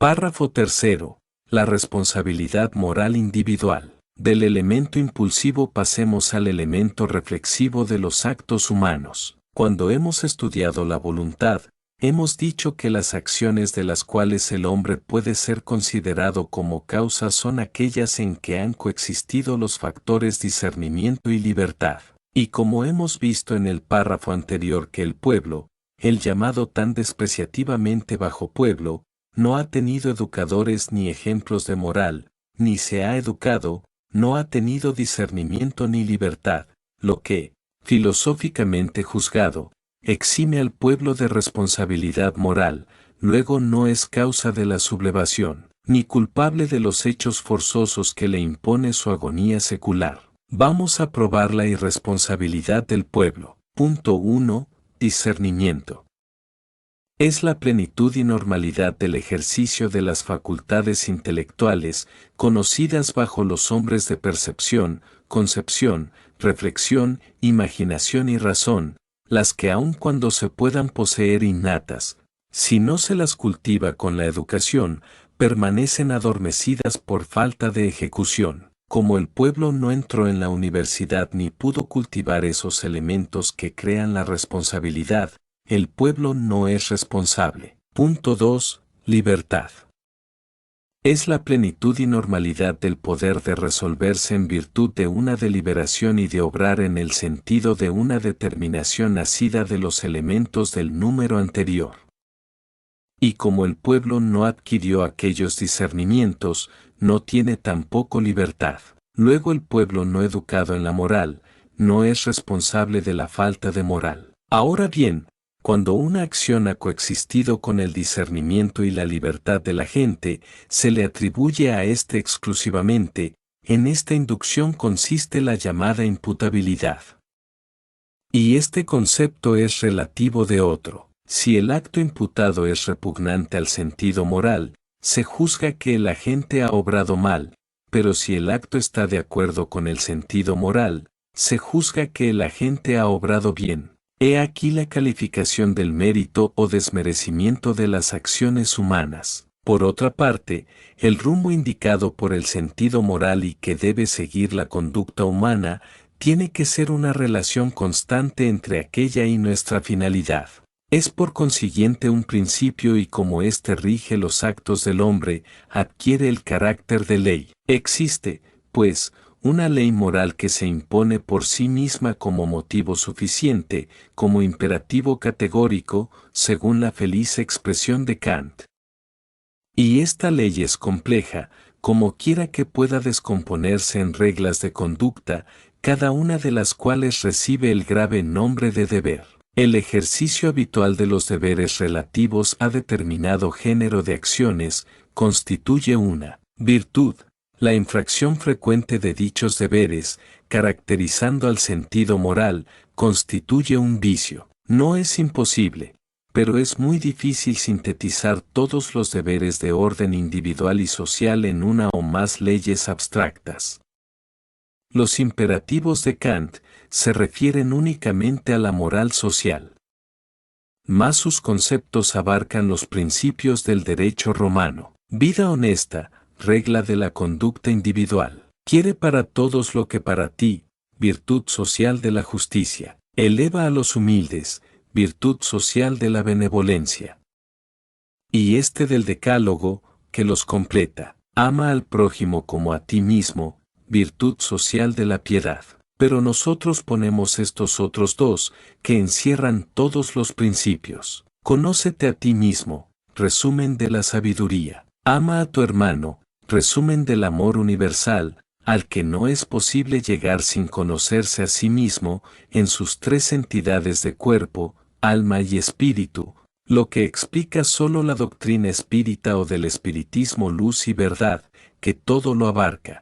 Párrafo tercero. La responsabilidad moral individual. Del elemento impulsivo pasemos al elemento reflexivo de los actos humanos. Cuando hemos estudiado la voluntad, hemos dicho que las acciones de las cuales el hombre puede ser considerado como causa son aquellas en que han coexistido los factores discernimiento y libertad. Y como hemos visto en el párrafo anterior que el pueblo, el llamado tan despreciativamente bajo pueblo, no ha tenido educadores ni ejemplos de moral, ni se ha educado, no ha tenido discernimiento ni libertad, lo que, filosóficamente juzgado, exime al pueblo de responsabilidad moral, luego no es causa de la sublevación, ni culpable de los hechos forzosos que le impone su agonía secular. Vamos a probar la irresponsabilidad del pueblo. Punto 1. Discernimiento. Es la plenitud y normalidad del ejercicio de las facultades intelectuales, conocidas bajo los nombres de percepción, concepción, reflexión, imaginación y razón, las que aun cuando se puedan poseer innatas, si no se las cultiva con la educación, permanecen adormecidas por falta de ejecución. Como el pueblo no entró en la universidad ni pudo cultivar esos elementos que crean la responsabilidad, el pueblo no es responsable. Punto 2. Libertad. Es la plenitud y normalidad del poder de resolverse en virtud de una deliberación y de obrar en el sentido de una determinación nacida de los elementos del número anterior. Y como el pueblo no adquirió aquellos discernimientos, no tiene tampoco libertad. Luego el pueblo no educado en la moral, no es responsable de la falta de moral. Ahora bien, cuando una acción ha coexistido con el discernimiento y la libertad de la gente, se le atribuye a éste exclusivamente, en esta inducción consiste la llamada imputabilidad. Y este concepto es relativo de otro. Si el acto imputado es repugnante al sentido moral, se juzga que el agente ha obrado mal, pero si el acto está de acuerdo con el sentido moral, se juzga que el agente ha obrado bien. He aquí la calificación del mérito o desmerecimiento de las acciones humanas. Por otra parte, el rumbo indicado por el sentido moral y que debe seguir la conducta humana, tiene que ser una relación constante entre aquella y nuestra finalidad. Es por consiguiente un principio y como éste rige los actos del hombre, adquiere el carácter de ley. Existe, pues, una ley moral que se impone por sí misma como motivo suficiente, como imperativo categórico, según la feliz expresión de Kant. Y esta ley es compleja, como quiera que pueda descomponerse en reglas de conducta, cada una de las cuales recibe el grave nombre de deber. El ejercicio habitual de los deberes relativos a determinado género de acciones constituye una virtud. La infracción frecuente de dichos deberes, caracterizando al sentido moral, constituye un vicio. No es imposible, pero es muy difícil sintetizar todos los deberes de orden individual y social en una o más leyes abstractas. Los imperativos de Kant se refieren únicamente a la moral social. Mas sus conceptos abarcan los principios del derecho romano. Vida honesta, regla de la conducta individual. Quiere para todos lo que para ti, virtud social de la justicia. Eleva a los humildes, virtud social de la benevolencia. Y este del decálogo, que los completa. Ama al prójimo como a ti mismo, virtud social de la piedad. Pero nosotros ponemos estos otros dos, que encierran todos los principios. Conócete a ti mismo, resumen de la sabiduría. Ama a tu hermano, resumen del amor universal, al que no es posible llegar sin conocerse a sí mismo, en sus tres entidades de cuerpo, alma y espíritu, lo que explica solo la doctrina espírita o del espiritismo luz y verdad, que todo lo abarca.